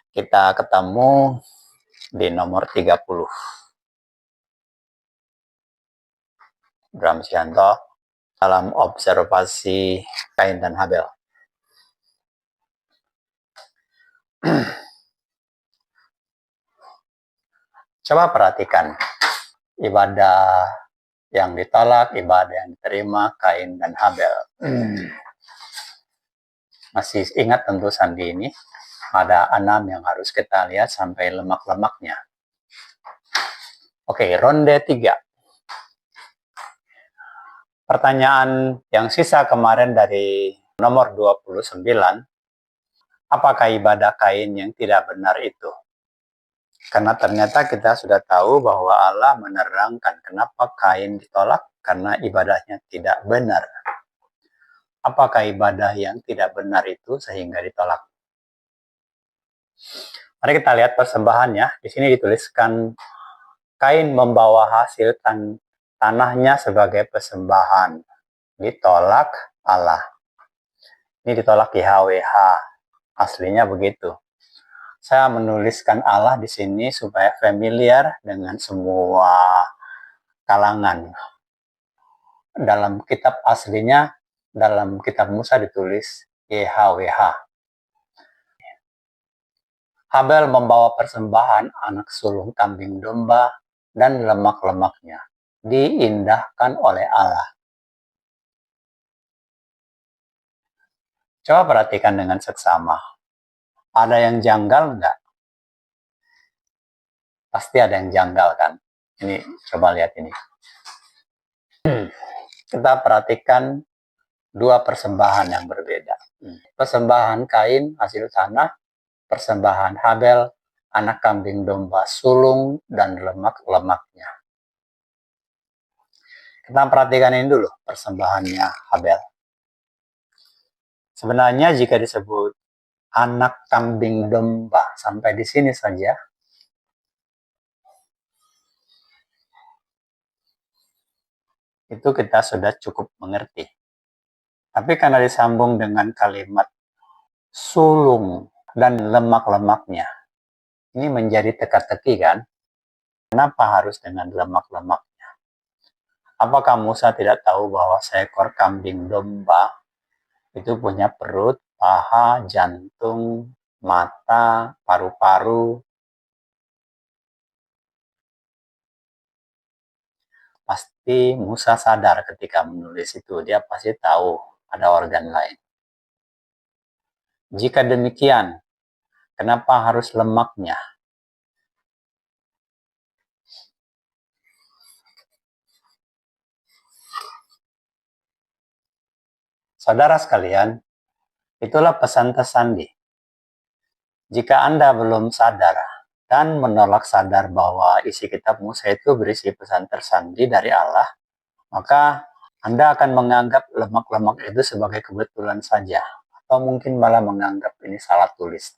Kita ketemu di nomor 30. Bram Sianto dalam observasi Kain dan Habel. Coba perhatikan ibadah yang ditolak, ibadah yang diterima Kain dan Habel. Masih ingat tentu sandi ini? Ada 6 yang harus kita lihat sampai lemak-lemaknya. Oke, ronde 3. Pertanyaan yang sisa kemarin dari nomor 29, apakah ibadah Kain yang tidak benar itu? Karena ternyata kita sudah tahu bahwa Allah menerangkan kenapa Kain ditolak, karena ibadahnya tidak benar. Apakah ibadah yang tidak benar itu sehingga ditolak? Mari kita lihat persembahannya. Di sini dituliskan Kain membawa hasil tanahnya sebagai persembahan. Ditolak Allah. Ini ditolak YHWH. Aslinya begitu. Saya menuliskan Allah di sini supaya familiar dengan semua kalangan. Dalam kitab aslinya, dalam kitab Musa ditulis YHWH. Habel membawa persembahan anak sulung kambing domba dan lemak-lemaknya. Diindahkan oleh Allah. Coba perhatikan dengan seksama. Ada yang janggal enggak? Pasti ada yang janggal kan? Ini, coba lihat ini. Kita perhatikan 2 persembahan yang berbeda. Persembahan Kain, hasil tanah. Persembahan Habel, anak kambing domba sulung dan lemak-lemaknya. Kita perhatikan ini dulu, persembahannya Habel. Sebenarnya jika disebut anak kambing domba sampai di sini saja, itu kita sudah cukup mengerti. Tapi karena disambung dengan kalimat sulung dan lemak-lemaknya, ini menjadi teka-teki kan? Kenapa harus dengan lemak-lemaknya? Apakah Musa tidak tahu bahwa seekor kambing domba itu punya perut, paha, jantung, mata, paru-paru? Pasti Musa sadar ketika menulis itu, dia pasti tahu ada organ lain. Jika demikian, kenapa harus lemaknya? Saudara sekalian, itulah pesan tersandi. Jika Anda belum sadar dan menolak sadar bahwa isi kitab Musa itu berisi pesan tersandi dari Allah, maka Anda akan menganggap lemak-lemak itu sebagai kebetulan saja, atau mungkin malah menganggap ini salah tulis.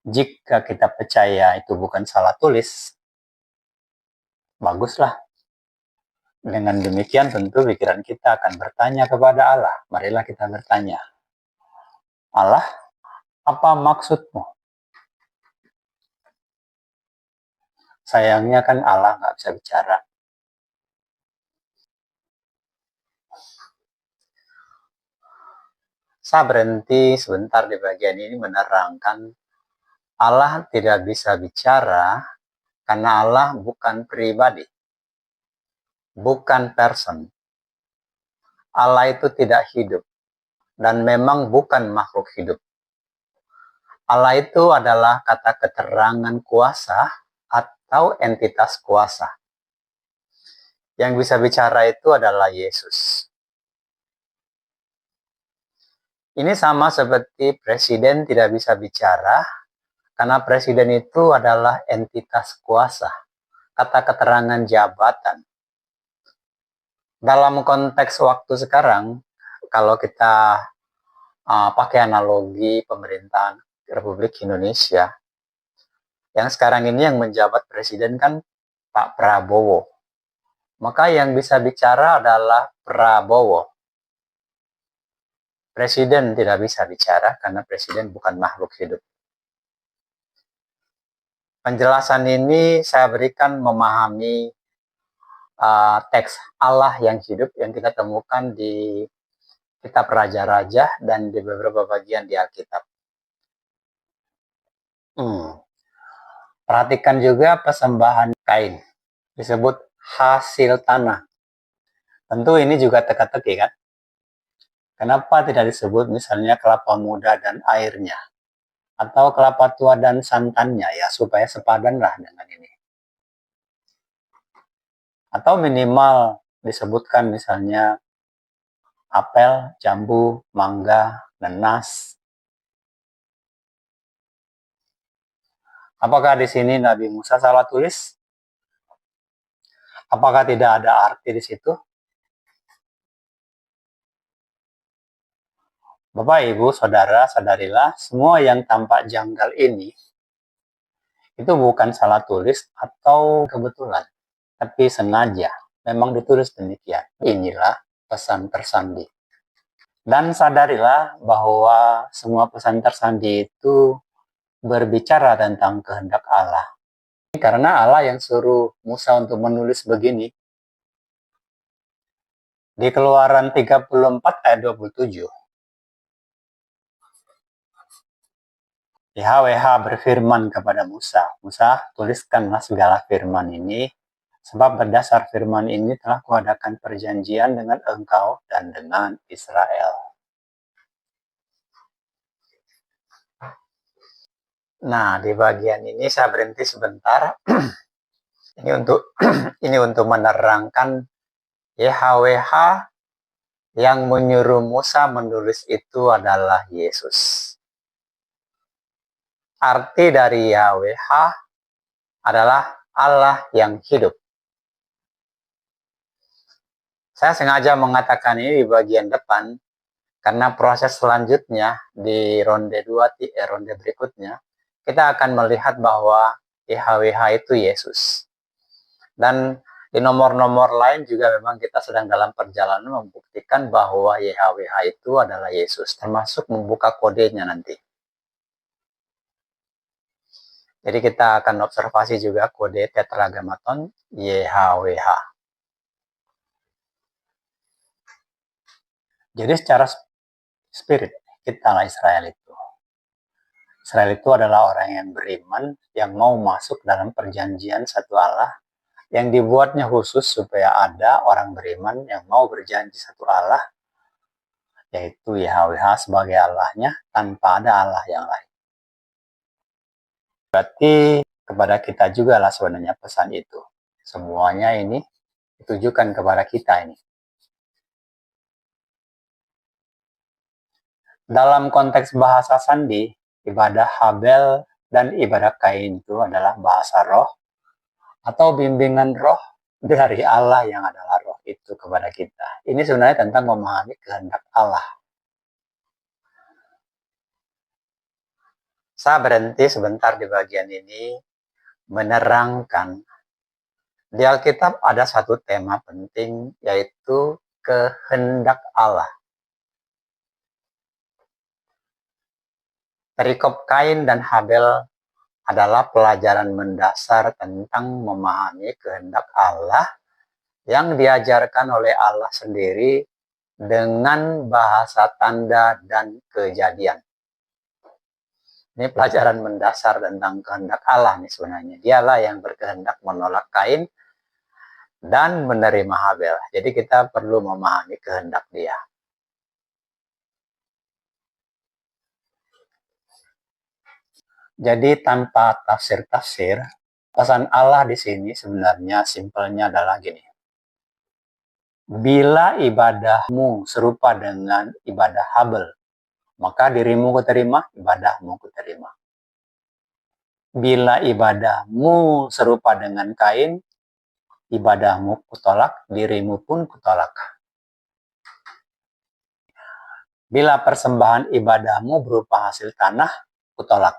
Jika kita percaya itu bukan salah tulis, baguslah. Dengan demikian tentu pikiran kita akan bertanya kepada Allah. Marilah kita bertanya, Allah, apa maksudmu? Sayangnya kan Allah nggak bisa bicara. Saya berhenti sebentar di bagian ini menerangkan Allah tidak bisa bicara karena Allah bukan pribadi, bukan person. Allah itu tidak hidup dan memang bukan makhluk hidup. Allah itu adalah kata keterangan kuasa atau entitas kuasa. Yang bisa bicara itu adalah Yesus. Ini sama seperti presiden tidak bisa bicara, karena presiden itu adalah entitas kuasa, kata keterangan jabatan. Dalam konteks waktu sekarang, kalau kita pakai analogi pemerintahan Republik Indonesia, yang sekarang ini yang menjabat presiden kan Pak Prabowo. Maka yang bisa bicara adalah Prabowo. Presiden tidak bisa bicara karena presiden bukan makhluk hidup. Penjelasan ini saya berikan memahami teks Allah yang hidup yang kita temukan di kitab Raja-Raja dan di beberapa bagian di Alkitab. Perhatikan juga persembahan Kain, disebut hasil tanah. Tentu ini juga teka-teki kan? Kenapa tidak disebut misalnya kelapa muda dan airnya? Atau kelapa tua dan santannya ya, supaya sepadanlah dengan ini. Atau minimal disebutkan misalnya apel, jambu, mangga, nanas. Apakah di sini Nabi Musa salah tulis? Apakah tidak ada arti di situ? Bapak, Ibu, Saudara, Sadarilah, semua yang tampak janggal ini itu bukan salah tulis atau kebetulan, tapi sengaja memang ditulis demikian. Inilah pesan tersandi. Dan sadarilah bahwa semua pesan tersandi itu berbicara tentang kehendak Allah. Karena Allah yang suruh Musa untuk menulis begini. Di Keluaran 34 ayat 27. YHWH berfirman kepada Musa, Musa, tuliskanlah segala firman ini, sebab berdasar firman ini telah kuadakan perjanjian dengan engkau dan dengan Israel. Nah, di bagian ini saya berhenti sebentar. Ini untuk menerangkan YHWH yang menyuruh Musa menulis itu adalah Yesus. Arti dari YHWH adalah Allah yang hidup. Saya sengaja mengatakan ini di bagian depan karena proses selanjutnya di ronde berikutnya kita akan melihat bahwa YHWH itu Yesus. Dan di nomor-nomor lain juga memang kita sedang dalam perjalanan membuktikan bahwa YHWH itu adalah Yesus, termasuk membuka kodenya nanti. Jadi kita akan observasi juga kode tetragrammaton YHWH. Jadi secara spirit, kita lah Israel itu. Israel itu adalah orang yang beriman, yang mau masuk dalam perjanjian satu Allah, yang dibuatnya khusus supaya ada orang beriman yang mau berjanji satu Allah, yaitu YHWH sebagai Allahnya, tanpa ada Allah yang lain. Berarti kepada kita juga lah sebenarnya pesan itu. Semuanya ini ditujukan kepada kita ini. Dalam konteks bahasa sandi, ibadah Habel dan ibadah Kain itu adalah bahasa roh atau bimbingan roh dari Allah yang adalah roh itu kepada kita. Ini sebenarnya tentang memahami kehendak Allah. Saya berhenti sebentar di bagian ini menerangkan. Di Alkitab ada satu tema penting, yaitu kehendak Allah. Perikop Kain dan Habel adalah pelajaran mendasar tentang memahami kehendak Allah yang diajarkan oleh Allah sendiri dengan bahasa tanda dan kejadian. Ini pelajaran mendasar tentang kehendak Allah nih sebenarnya. Dialah yang berkehendak menolak Kain dan menerima Habel. Jadi kita perlu memahami kehendak dia. Jadi tanpa tafsir-tafsir, pesan Allah di sini sebenarnya simpelnya adalah gini. Bila ibadahmu serupa dengan ibadah Habel, maka dirimu kuterima, ibadahmu kuterima. Bila ibadahmu serupa dengan Kain, ibadahmu kutolak, dirimu pun kutolak. Bila persembahan ibadahmu berupa hasil tanah, kutolak.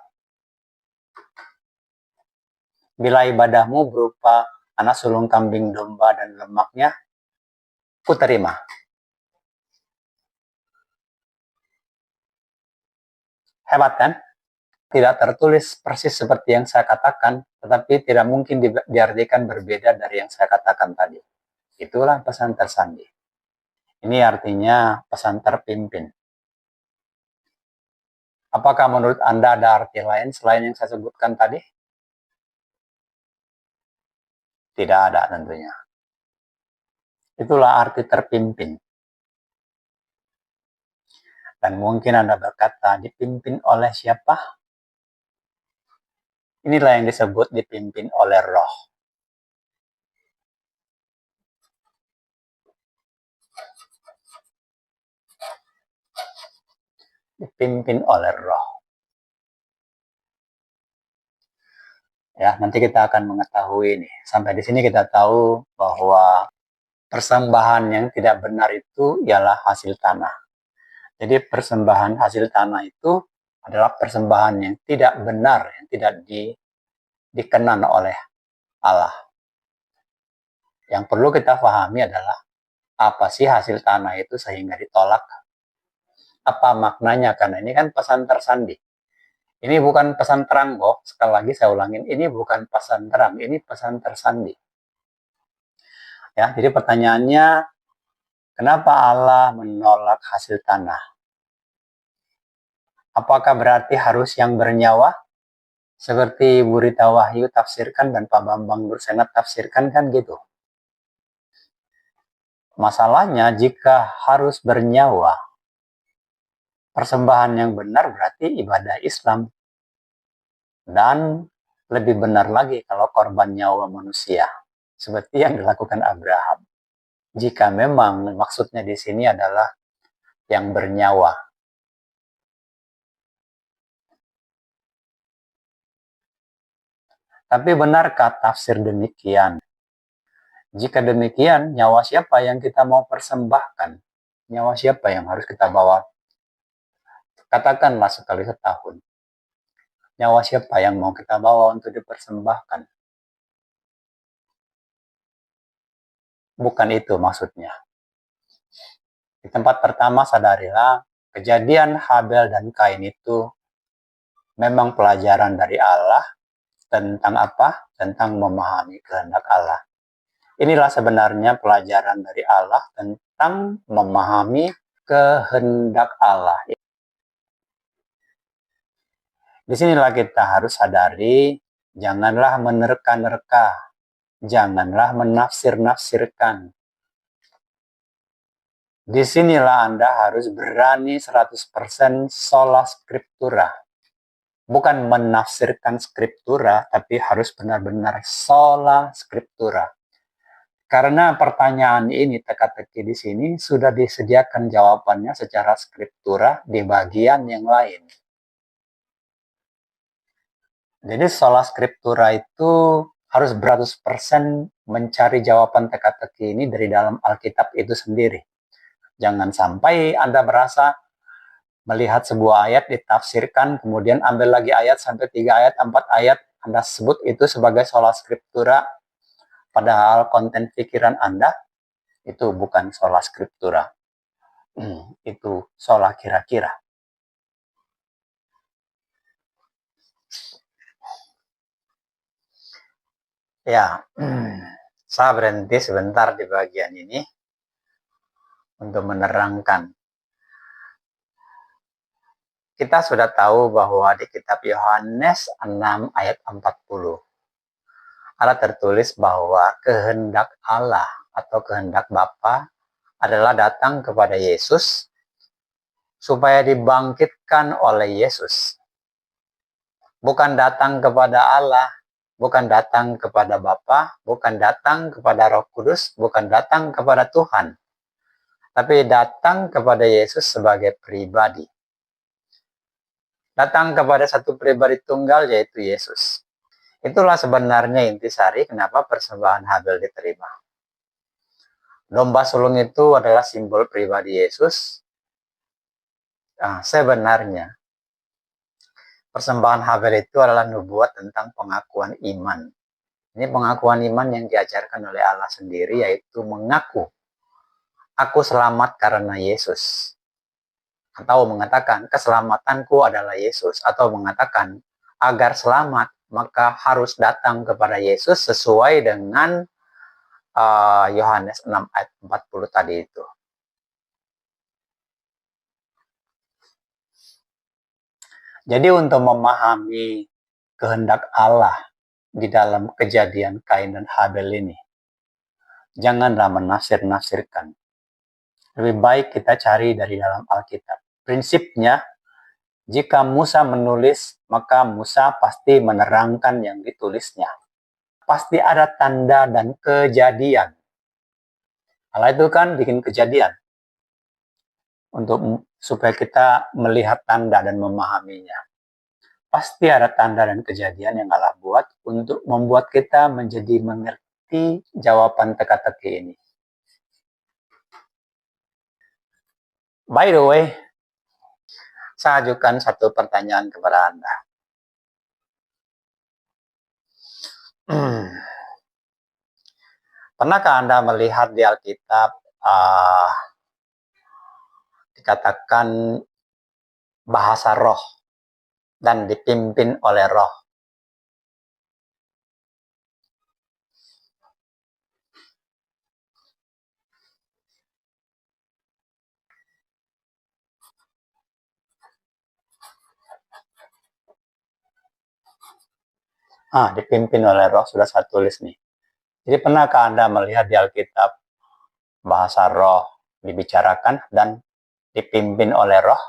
Bila ibadahmu berupa anak sulung kambing domba dan lemaknya, kuterima. Hebat kan? tidak tertulis persis seperti yang saya katakan, tetapi tidak mungkin diartikan berbeda dari yang saya katakan tadi. Itulah pesan tersandi. Ini artinya pesan terpimpin. Apakah menurut Anda ada arti lain selain yang saya sebutkan tadi? Tidak ada tentunya. Itulah arti terpimpin. Dan mungkin Anda berkata, dipimpin oleh siapa? Inilah yang disebut dipimpin oleh roh. Dipimpin oleh roh. Ya, nanti kita akan mengetahui nih. Sampai di sini kita tahu bahwa persembahan yang tidak benar itu ialah hasil tanah. Jadi persembahan hasil tanah itu adalah persembahan yang tidak benar, yang tidak dikenan oleh Allah. Yang perlu kita pahami adalah apa sih hasil tanah itu sehingga ditolak? Apa maknanya? Karena ini kan pesan tersandi. Ini bukan pesan terang kok. Sekali lagi saya ulangin, ini bukan pesan terang, ini pesan tersandi. Ya, jadi pertanyaannya, kenapa Allah menolak hasil tanah? Apakah berarti harus yang bernyawa? Seperti Bu Rita Wahyu tafsirkan dan Pak Bambang Nursenat tafsirkan kan gitu. Masalahnya jika harus bernyawa, persembahan yang benar berarti ibadah Islam. Dan lebih benar lagi kalau korban nyawa manusia. Seperti yang dilakukan Abraham. Jika memang maksudnya di sini adalah yang bernyawa. Tapi benarkah tafsir demikian? Jika demikian, nyawa siapa yang kita mau persembahkan? Nyawa siapa yang harus kita bawa? Katakanlah sekali setahun. Nyawa siapa yang mau kita bawa untuk dipersembahkan? Bukan itu maksudnya. Di tempat pertama sadarilah, kejadian Habel dan Kain itu memang pelajaran dari Allah tentang apa? Tentang memahami kehendak Allah. Inilah sebenarnya pelajaran dari Allah tentang memahami kehendak Allah. Disinilah kita harus sadari, janganlah menerka-nerka, janganlah menafsir-nafsirkan. Disinilah Anda harus berani 100% sola scriptura. Bukan menafsirkan scriptura, tapi harus benar-benar sola scriptura. Karena pertanyaan ini teka-teki di sini sudah disediakan jawabannya secara scriptura di bagian yang lain. Jadi sola scriptura itu harus 100% mencari jawaban teka-teki ini dari dalam Alkitab itu sendiri. Jangan sampai Anda merasa melihat sebuah ayat ditafsirkan, kemudian ambil lagi ayat sampai 3 ayat, 4 ayat, Anda sebut itu sebagai sola scriptura, padahal konten pikiran Anda itu bukan sola scriptura. Itu sola kira-kira. Ya, saya berhenti sebentar di bagian ini untuk menerangkan. Kita sudah tahu bahwa di kitab Yohanes 6 ayat 40 ada tertulis bahwa kehendak Allah atau kehendak Bapa adalah datang kepada Yesus supaya dibangkitkan oleh Yesus. Bukan datang kepada Allah, bukan datang kepada Bapa, bukan datang kepada Roh Kudus, bukan datang kepada Tuhan, tapi datang kepada Yesus sebagai pribadi. Datang kepada satu pribadi tunggal, yaitu Yesus. Itulah sebenarnya intisari kenapa persembahan Habel diterima. Domba sulung itu adalah simbol pribadi Yesus. Sebenarnya persembahan Habel itu adalah nubuat tentang pengakuan iman. Ini pengakuan iman yang diajarkan oleh Allah sendiri, yaitu mengaku, aku selamat karena Yesus. atau mengatakan keselamatanku adalah Yesus, atau mengatakan agar selamat maka harus datang kepada Yesus sesuai dengan Yohanes 6 ayat 40 tadi itu. Jadi untuk memahami kehendak Allah di dalam kejadian Kain dan Habel ini, janganlah menafsir-nafsirkan. Lebih baik kita cari dari dalam Alkitab. Prinsipnya, jika Musa menulis, maka Musa pasti menerangkan yang ditulisnya. Pasti ada tanda dan kejadian. Allah itu kan bikin kejadian supaya kita melihat tanda dan memahaminya. Pasti ada tanda dan kejadian yang Allah buat untuk membuat kita menjadi mengerti jawaban teka-teki ini. By the way, saya ajukan satu pertanyaan kepada Anda. Pernahkah Anda melihat di Alkitab dikatakan bahasa roh dan dipimpin oleh roh? Dipimpin oleh roh sudah saya tulis nih. Jadi pernahkah Anda melihat di Alkitab bahasa roh dibicarakan dan dipimpin oleh roh?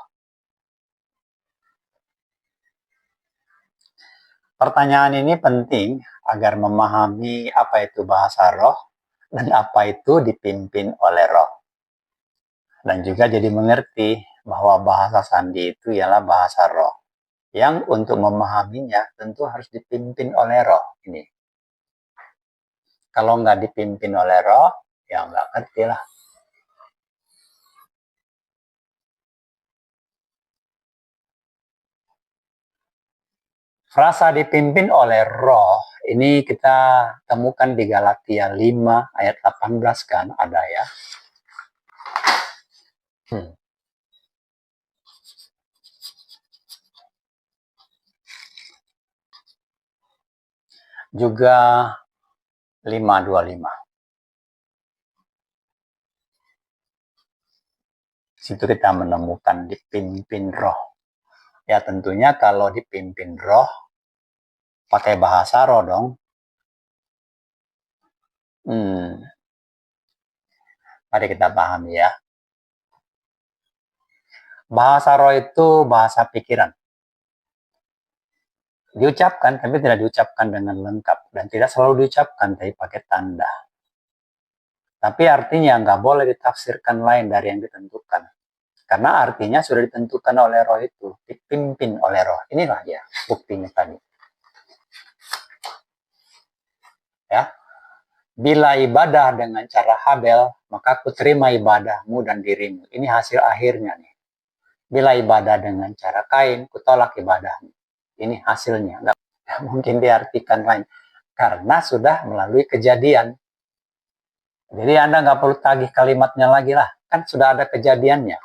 Pertanyaan ini penting agar memahami apa itu bahasa roh dan apa itu dipimpin oleh roh. Dan juga jadi mengerti bahwa bahasa sandi itu ialah bahasa roh. Yang untuk memahaminya tentu harus dipimpin oleh roh ini. Kalau nggak dipimpin oleh roh, ya nggak ngerti lah. Frasa dipimpin oleh roh, ini kita temukan di Galatia 5 ayat 18 kan, ada ya. Juga 5:25. Situ kita menemukan dipimpin roh. Ya tentunya kalau dipimpin roh, pakai bahasa roh dong. Mari kita pahami ya. Bahasa roh itu bahasa pikiran. Diucapkan, tapi tidak diucapkan dengan lengkap. Dan tidak selalu diucapkan, tapi pakai tanda. Tapi artinya nggak boleh ditafsirkan lain dari yang ditentukan. Karena artinya sudah ditentukan oleh roh itu. Dipimpin oleh roh. Inilah ya buktinya tadi. Ya. Bila ibadah dengan cara Habel, maka aku terima ibadahmu dan dirimu. Ini hasil akhirnya nih. Bila ibadah dengan cara Kain, kutolak ibadahmu. Ini hasilnya. Nggak mungkin diartikan lain. Karena sudah melalui kejadian. Jadi Anda nggak perlu tagih kalimatnya lagi lah. Kan sudah ada kejadiannya.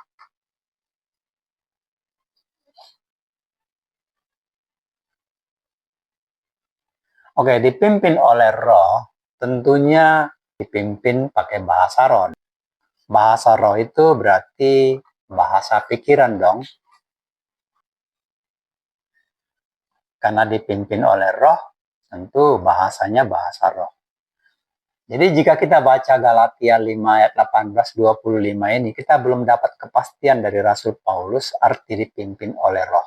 Oke, dipimpin oleh roh, tentunya dipimpin pakai bahasa roh. Bahasa roh itu berarti bahasa pikiran dong. Karena dipimpin oleh roh, tentu bahasanya bahasa roh. Jadi jika kita baca Galatia 5 ayat 18-25 ini, kita belum dapat kepastian dari Rasul Paulus arti dipimpin oleh roh.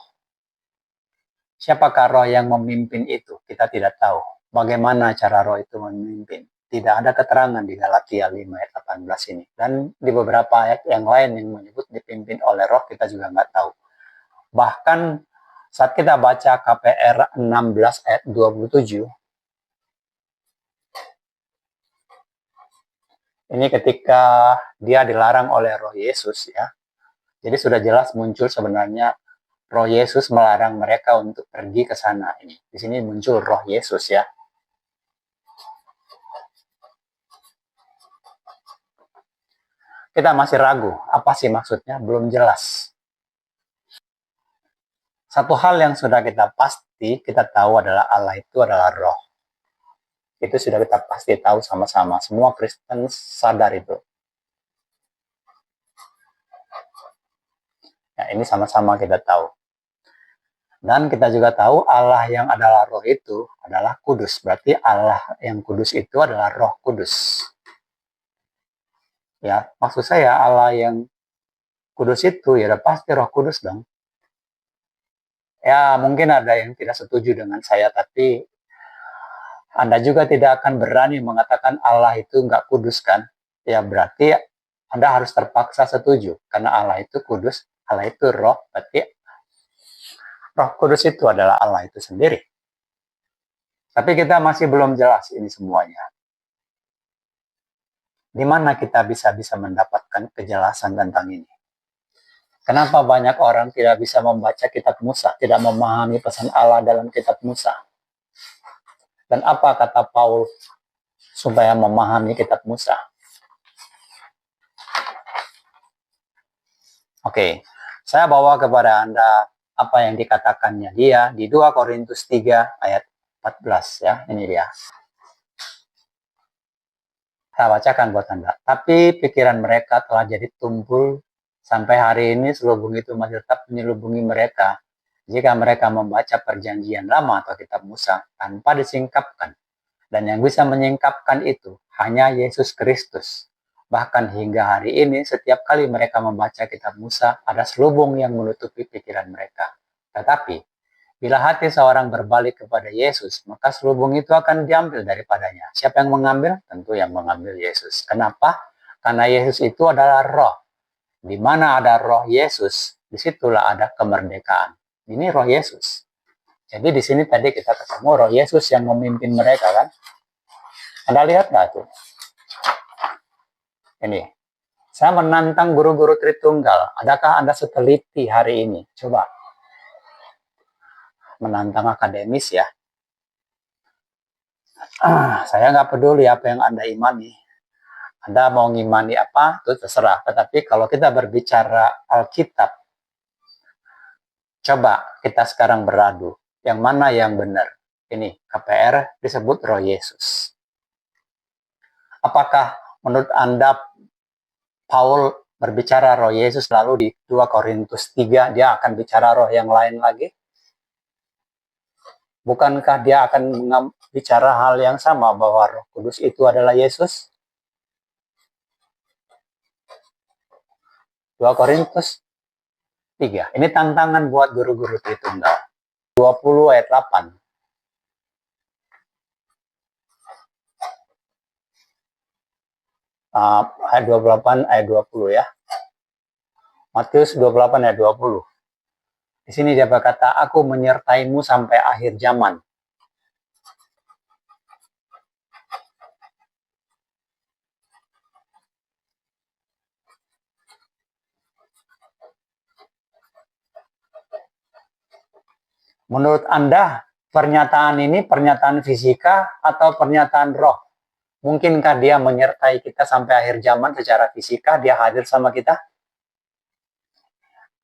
Siapakah roh yang memimpin itu? Kita tidak tahu. Bagaimana cara roh itu memimpin? Tidak ada keterangan di Galatia 5 ayat 18 ini. Dan di beberapa ayat yang lain yang menyebut dipimpin oleh roh, kita juga nggak tahu. Bahkan saat kita baca KPR 16 ayat 27, ini ketika dia dilarang oleh roh Yesus ya. Jadi sudah jelas muncul sebenarnya roh Yesus melarang mereka untuk pergi ke sana ini. Di sini muncul roh Yesus ya. Kita masih ragu, apa sih maksudnya? Belum jelas. Satu hal yang sudah kita pasti kita tahu adalah Allah itu adalah roh. Itu sudah kita pasti tahu sama-sama. Semua Kristen sadar itu. Ya, ini sama-sama kita tahu. Dan kita juga tahu Allah yang adalah roh itu adalah kudus. Berarti Allah yang kudus itu adalah roh kudus. Ya, maksud saya Allah yang kudus itu ya udah pasti roh kudus dong. Ya, mungkin ada yang tidak setuju dengan saya, tapi Anda juga tidak akan berani mengatakan Allah itu nggak kudus kan? Ya berarti Anda harus terpaksa setuju, karena Allah itu kudus, Allah itu roh, berarti roh kudus itu adalah Allah itu sendiri. Tapi kita masih belum jelas ini semuanya. Di mana kita bisa mendapatkan kejelasan tentang ini? Kenapa banyak orang tidak bisa membaca kitab Musa, tidak memahami pesan Allah dalam kitab Musa? Dan apa kata Paul supaya memahami kitab Musa? Oke, saya bawa kepada Anda apa yang dikatakannya dia di 2 Korintus 3 ayat 14 ya, ini dia. Saya bacakan buat Anda. Tapi pikiran mereka telah jadi tumpul. Sampai hari ini selubung itu masih tetap menyelubungi mereka jika mereka membaca perjanjian lama atau kitab Musa tanpa disingkapkan. Dan yang bisa menyingkapkan itu hanya Yesus Kristus. Bahkan hingga hari ini setiap kali mereka membaca kitab Musa ada selubung yang menutupi pikiran mereka. Tetapi bila hati seorang berbalik kepada Yesus, maka selubung itu akan diambil daripadanya. Siapa yang mengambil? Tentu yang mengambil Yesus. Kenapa? Karena Yesus itu adalah roh. Di mana ada roh Yesus, disitulah ada kemerdekaan. Ini roh Yesus. Jadi di sini tadi kita ketemu roh Yesus yang memimpin mereka kan. Anda lihat nggak tuh? Ini. Saya menantang guru-guru Tritunggal. Adakah Anda seteliti hari ini? Coba. Menantang akademis ya. Saya nggak peduli apa yang Anda imani. Anda mau ngimani apa, itu terserah. Tetapi kalau kita berbicara Alkitab, coba kita sekarang beradu. Yang mana yang benar? Ini, KPR disebut roh Yesus. Apakah menurut Anda Paul berbicara roh Yesus lalu di 2 Korintus 3 dia akan bicara roh yang lain lagi? Bukankah dia akan bicara hal yang sama bahwa Roh Kudus itu adalah Yesus? 2 Korintus 3. Ini tantangan buat guru-guru Tritunggal. 20 ayat 8. Ayat 28 ayat 20 ya. Matius 28 ayat 20. Di sini dia berkata, aku menyertaimu sampai akhir zaman. Menurut Anda, pernyataan ini pernyataan fisika atau pernyataan roh? Mungkinkah dia menyertai kita sampai akhir zaman secara fisika, dia hadir sama kita?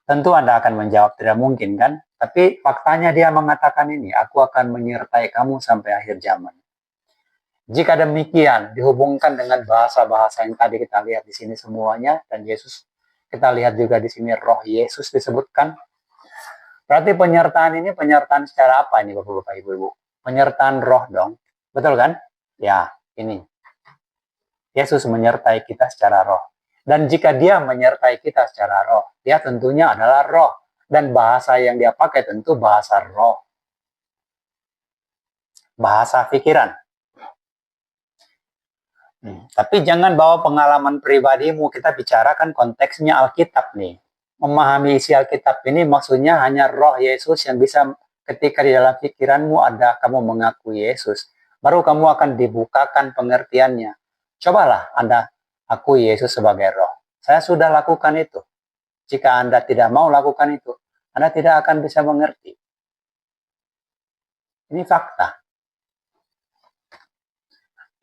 Tentu Anda akan menjawab tidak mungkin kan? Tapi faktanya dia mengatakan ini, aku akan menyertai kamu sampai akhir zaman. Jika demikian, dihubungkan dengan bahasa-bahasa yang tadi kita lihat di sini semuanya, dan Yesus, kita lihat juga di sini roh Yesus disebutkan. Berarti penyertaan ini penyertaan secara apa ini Bapak-Bapak Ibu-Ibu? Penyertaan roh dong. Betul kan? Ya, ini. Yesus menyertai kita secara roh. Dan jika dia menyertai kita secara roh, dia tentunya adalah roh. Dan bahasa yang dia pakai tentu bahasa roh. Bahasa pikiran. Tapi jangan bawa pengalaman pribadimu, kita bicarakan konteksnya Alkitab nih. Memahami isi Alkitab ini maksudnya hanya roh Yesus yang bisa ketika di dalam pikiranmu ada kamu mengaku Yesus. Baru kamu akan dibukakan pengertiannya. Cobalah Anda akui Yesus sebagai roh. Saya sudah lakukan itu. Jika Anda tidak mau lakukan itu, Anda tidak akan bisa mengerti. Ini fakta.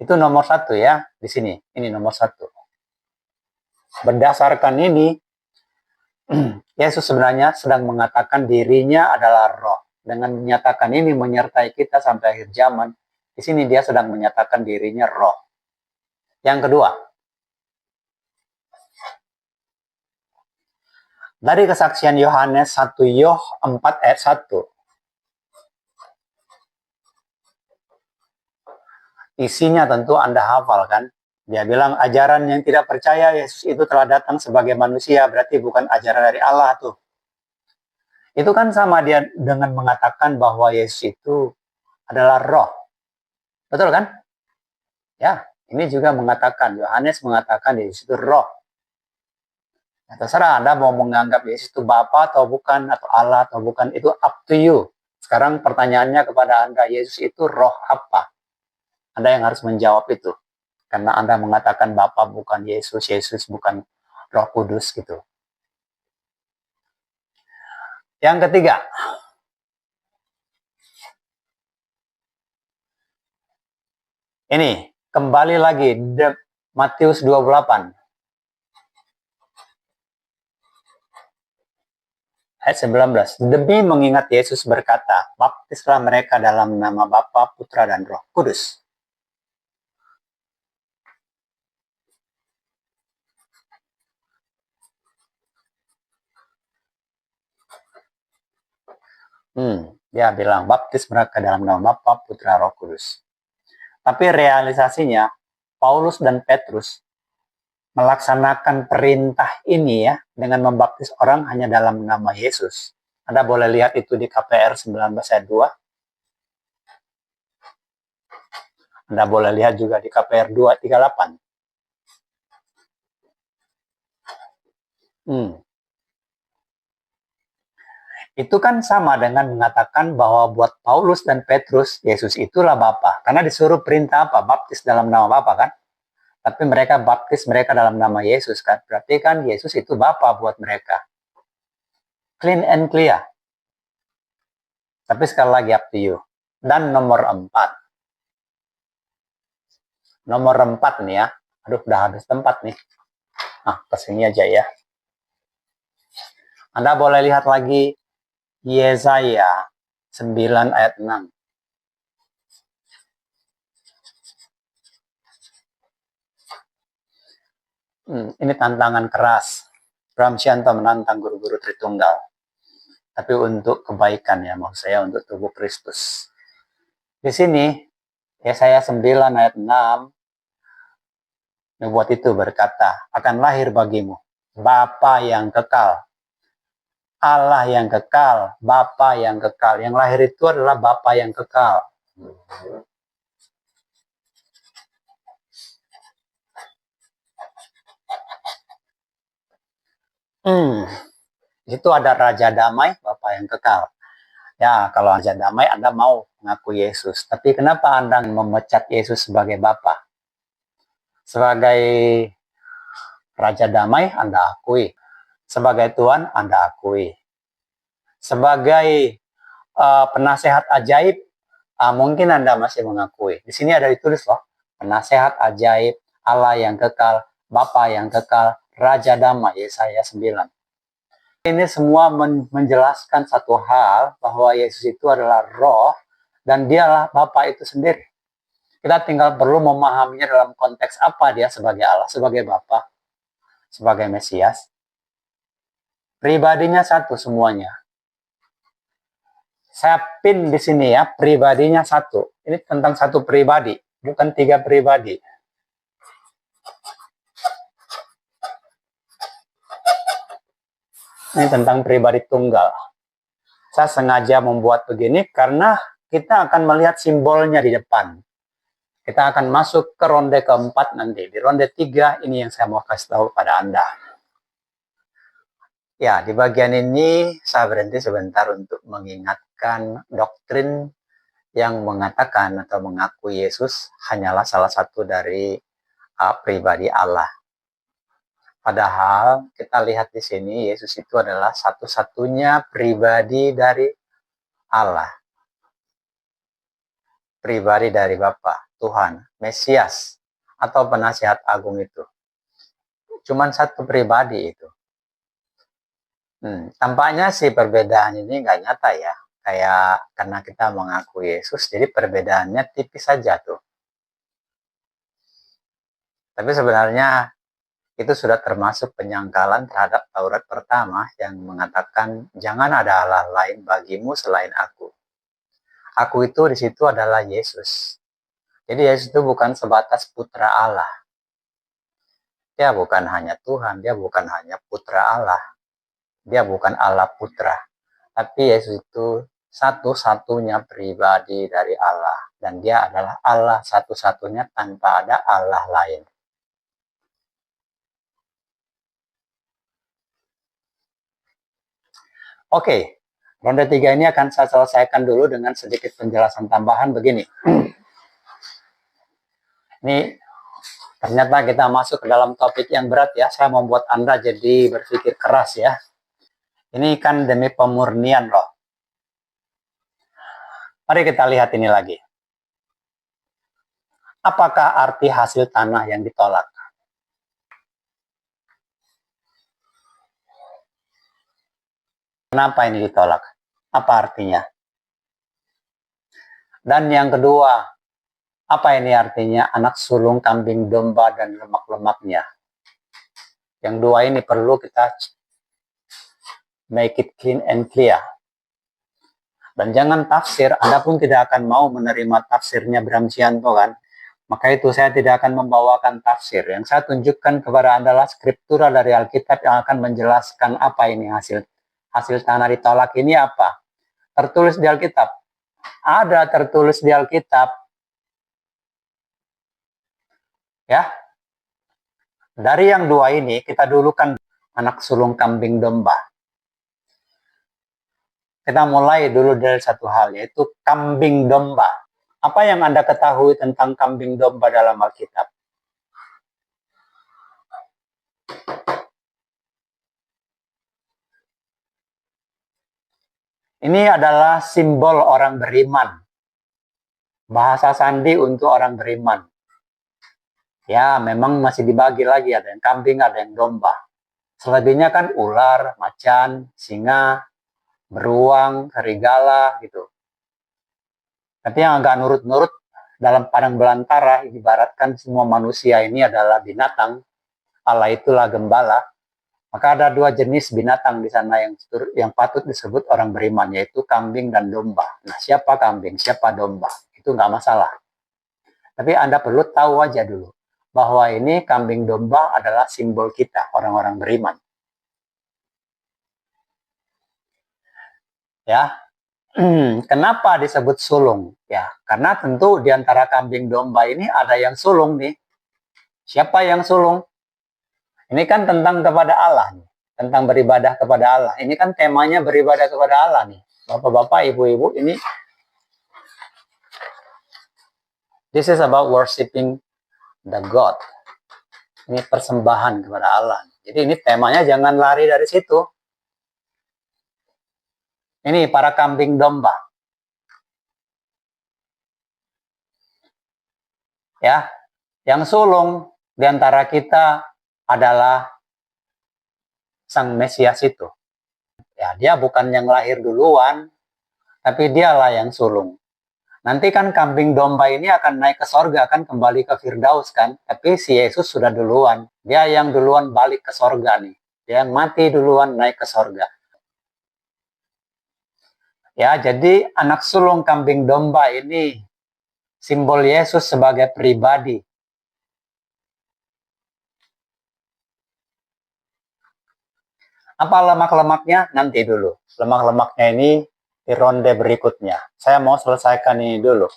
Itu nomor 1 ya, di sini. Ini nomor 1. Berdasarkan ini, Yesus sebenarnya sedang mengatakan dirinya adalah roh. Dengan menyatakan ini menyertai kita sampai akhir zaman, di sini dia sedang menyatakan dirinya roh. Yang kedua, dari kesaksian Yohanes 1 4 ayat 1, isinya tentu Anda hafal kan? Dia bilang ajaran yang tidak percaya Yesus itu telah datang sebagai manusia, berarti bukan ajaran dari Allah tuh. Itu kan sama dia dengan mengatakan bahwa Yesus itu adalah roh. Betul kan? Ya, ini juga mengatakan, Yohanes mengatakan Yesus itu roh. Ya, terserah Anda mau menganggap Yesus itu Bapa atau bukan, atau Allah atau bukan, itu up to you. Sekarang pertanyaannya kepada Anda, Yesus itu roh apa? Anda yang harus menjawab itu. Karena Anda mengatakan Bapa bukan Yesus, Yesus bukan Roh Kudus gitu. Yang ketiga, ini kembali lagi Matius 28 ayat 19. Demi mengingat Yesus berkata, baptislah mereka dalam nama Bapa, Putra, dan Roh Kudus. Dia bilang baptis mereka dalam nama Bapa, Putra, Roh Kudus. Tapi realisasinya Paulus dan Petrus melaksanakan perintah ini ya dengan membaptis orang hanya dalam nama Yesus. Anda boleh lihat itu di KPR 19 ayat 2. Anda boleh lihat juga di KPR 238. Itu kan sama dengan mengatakan bahwa buat Paulus dan Petrus, Yesus itulah Bapa. Karena disuruh perintah apa? Baptis dalam nama Bapa kan? Tapi mereka baptis mereka dalam nama Yesus kan? Berarti kan Yesus itu Bapa buat mereka. Clean and clear. Tapi sekali lagi up to you. Dan nomor 4. Nomor 4 nih ya. Aduh, udah habis tempat nih. Kesini aja ya. Anda boleh lihat lagi Yesaya 9 ayat 6. Ini tantangan keras. Bram Sianto menantang guru-guru Tritunggal. Tapi untuk kebaikan ya, maksud saya untuk tubuh Kristus. Di sini, Yesaya 9 ayat 6, nubuat itu berkata, akan lahir bagimu Bapa yang kekal, Allah yang kekal, Bapa yang kekal. Yang lahir itu adalah Bapa yang kekal. Itu ada Raja Damai, Bapa yang kekal. Ya, kalau Raja Damai Anda mau mengaku Yesus. Tapi kenapa Anda memecat Yesus sebagai Bapa? Sebagai Raja Damai Anda akui. Sebagai Tuhan Anda akui. Sebagai penasehat ajaib, mungkin Anda masih mengakui. Di sini ada ditulis loh, penasehat ajaib, Allah yang kekal, Bapa yang kekal, Raja Damai, Yesaya 9. Ini semua menjelaskan satu hal, bahwa Yesus itu adalah roh, dan dialah Bapa itu sendiri. Kita tinggal perlu memahaminya dalam konteks apa dia sebagai Allah, sebagai Bapa, sebagai Mesias. Pribadinya satu semuanya. Saya pin di sini ya, pribadinya satu. Ini tentang satu pribadi, bukan 3 pribadi. Ini tentang pribadi tunggal. Saya sengaja membuat begini karena kita akan melihat simbolnya di depan. Kita akan masuk ke ronde keempat nanti. Di ronde 3 ini yang saya mau kasih tahu pada Anda. Ya, di bagian ini saya berhenti sebentar untuk mengingatkan doktrin yang mengatakan atau mengaku Yesus hanyalah salah satu dari pribadi Allah. Padahal kita lihat di sini Yesus itu adalah satu-satunya pribadi dari Allah. Pribadi dari Bapa, Tuhan, Mesias, atau penasihat agung itu. Cuman satu pribadi itu. Tampaknya sih perbedaan ini nggak nyata ya. Kayak karena kita mengaku Yesus, jadi perbedaannya tipis saja tuh. Tapi sebenarnya itu sudah termasuk penyangkalan terhadap Taurat pertama yang mengatakan jangan ada Allah lain bagimu selain aku. Aku itu di situ adalah Yesus. Jadi Yesus itu bukan sebatas putra Allah. Dia bukan hanya Tuhan, dia bukan hanya putra Allah. Dia bukan Allah putra. Tapi Yesus itu satu-satunya pribadi dari Allah. Dan dia adalah Allah satu-satunya tanpa ada Allah lain. Oke, ronde 3 ini akan saya selesaikan dulu dengan sedikit penjelasan tambahan begini. Ini ternyata kita masuk ke dalam topik yang berat ya. Saya membuat Anda jadi berpikir keras ya. Ini kan demi pemurnian loh. Mari kita lihat ini lagi. Apakah arti hasil tanah yang ditolak? Kenapa ini ditolak? Apa artinya? Dan yang kedua, apa ini artinya anak sulung kambing domba dan lemak-lemaknya? Yang dua ini perlu kita make it clean and clear. Dan jangan tafsir, Anda pun tidak akan mau menerima tafsirnya Bram Sianto kan? Maka itu saya tidak akan membawakan tafsir. Yang saya tunjukkan kepada Anda adalah skriptura dari Alkitab yang akan menjelaskan apa ini hasil tanah ditolak ini apa. Tertulis di Alkitab. Ada tertulis di Alkitab. Ya. Dari yang dua ini, kita dulu kan anak sulung kambing domba. Kita mulai dulu dari satu hal, yaitu kambing domba. Apa yang Anda ketahui tentang kambing domba dalam Alkitab? Ini adalah simbol orang beriman. Bahasa sandi untuk orang beriman. Ya, memang masih dibagi lagi, ada yang kambing, ada yang domba. Selebihnya kan ular, macan, singa, beruang, serigala, gitu. Tapi yang agak nurut-nurut dalam padang belantara, ibaratkan semua manusia ini adalah binatang. Allah itulah gembala. Maka ada dua jenis binatang di sana yang patut disebut orang beriman, yaitu kambing dan domba. Nah, siapa kambing, siapa domba? Itu nggak masalah. Tapi Anda perlu tahu aja dulu, bahwa ini kambing domba adalah simbol kita, orang-orang beriman. Ya, kenapa disebut sulung? Ya, karena tentu di antara kambing domba ini ada yang sulung nih. Siapa yang sulung? Ini kan tentang kepada Allah nih, tentang beribadah kepada Allah. Ini kan temanya beribadah kepada Allah nih. Bapak-bapak, ibu-ibu, ini this is about worshiping the God. Ini persembahan kepada Allah. Jadi ini temanya jangan lari dari situ. Ini para kambing domba. Ya, yang sulung di antara kita adalah Sang Mesias itu. Ya, dia bukan yang lahir duluan, tapi dialah yang sulung. Nanti kan kambing domba ini akan naik ke sorga, kan kembali ke Firdaus kan. Tapi si Yesus sudah duluan. Dia yang duluan balik ke sorga nih. Dia yang mati duluan naik ke sorga. Ya, jadi anak sulung kambing domba ini simbol Yesus sebagai pribadi. Apa lemak-lemaknya? Nanti dulu. Lemak-lemaknya ini di ronde berikutnya. Saya mau selesaikan ini dulu.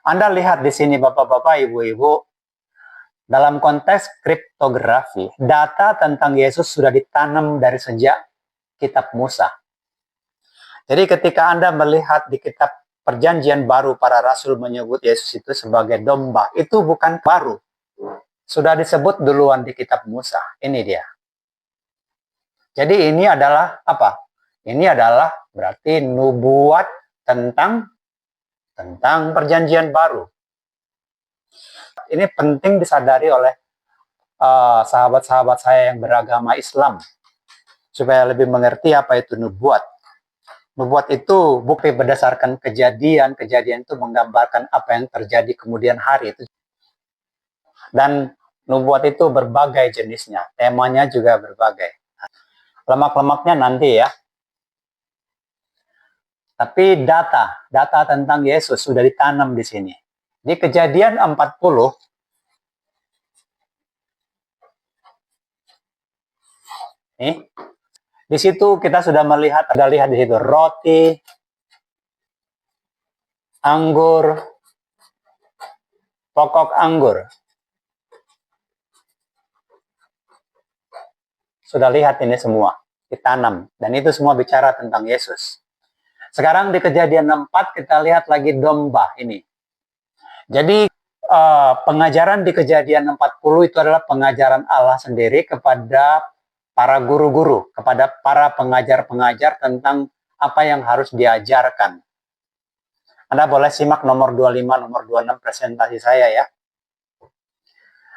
Anda lihat di sini Bapak-bapak, Ibu-ibu, dalam konteks kriptografi, data tentang Yesus sudah ditanam dari sejak kitab Musa. Jadi ketika Anda melihat di kitab Perjanjian Baru para rasul menyebut Yesus itu sebagai domba, itu bukan baru. Sudah disebut duluan di kitab Musa. Ini dia. Jadi ini adalah apa? Ini adalah berarti nubuat tentang Perjanjian Baru. Ini penting disadari oleh sahabat-sahabat saya yang beragama Islam, supaya lebih mengerti apa itu nubuat. Nubuat itu bukti berdasarkan kejadian itu menggambarkan apa yang terjadi kemudian hari itu. Dan nubuat itu berbagai jenisnya, temanya juga berbagai. Lemak-lemaknya nanti ya. Tapi data tentang Yesus sudah ditanam di sini. Di Kejadian 40, nih, di situ kita sudah melihat, lihat di situ roti, anggur, pokok anggur. Sudah lihat ini semua ditanam, dan itu semua bicara tentang Yesus. Sekarang di Kejadian 4 kita lihat lagi domba ini. Jadi pengajaran di Kejadian 40 itu adalah pengajaran Allah sendiri kepada para guru-guru, kepada para pengajar-pengajar tentang apa yang harus diajarkan. Anda boleh simak nomor 25, nomor 26 presentasi saya ya.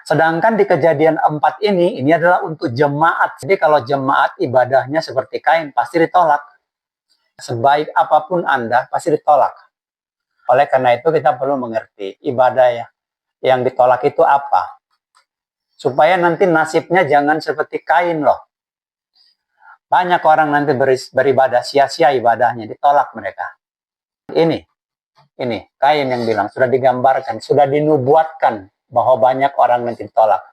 Sedangkan di Kejadian 4 ini adalah untuk jemaat. Jadi kalau jemaat ibadahnya seperti Kain, pasti ditolak. Sebaik apapun Anda, pasti ditolak. Oleh karena itu kita perlu mengerti ibadah ya, yang ditolak itu apa. Supaya nanti nasibnya jangan seperti Kain loh. Banyak orang nanti beribadah sia-sia ibadahnya, ditolak mereka. Ini Kain yang bilang, sudah digambarkan, sudah dinubuatkan bahwa banyak orang nanti ditolak.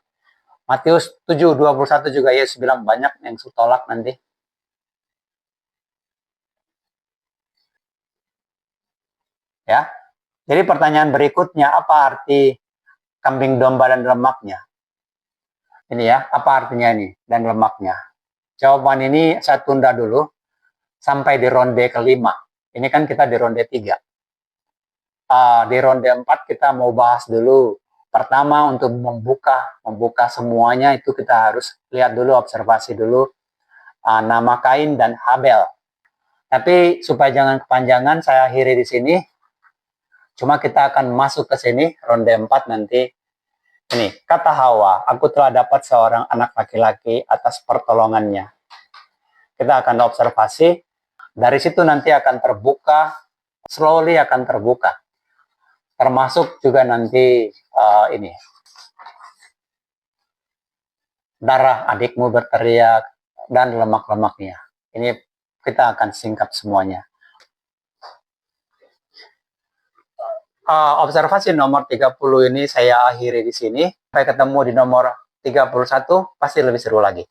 Matius 7:21 juga Yesus bilang banyak yang ditolak nanti. Ya. Jadi pertanyaan berikutnya, apa arti kambing domba dan lemaknya? Ini ya, apa artinya ini dan lemaknya? Jawaban ini saya tunda dulu sampai di ronde kelima. Ini kan kita di ronde 3. Di ronde 4 kita mau bahas dulu. Pertama, untuk membuka semuanya itu kita harus lihat dulu, observasi dulu nama Kain dan Habel. Tapi supaya jangan kepanjangan, saya akhiri di sini. Cuma kita akan masuk ke sini ronde 4 nanti. Ini kata Hawa, aku telah dapat seorang anak laki-laki atas pertolongannya. Kita akan observasi. Dari situ nanti akan terbuka, slowly akan terbuka. Termasuk juga nanti ini. Darah adikmu berteriak dan lemak-lemaknya. Ini kita akan singkat semuanya. Observasi nomor 30 ini saya akhiri di sini. Sampai ketemu di nomor 31, pasti lebih seru lagi.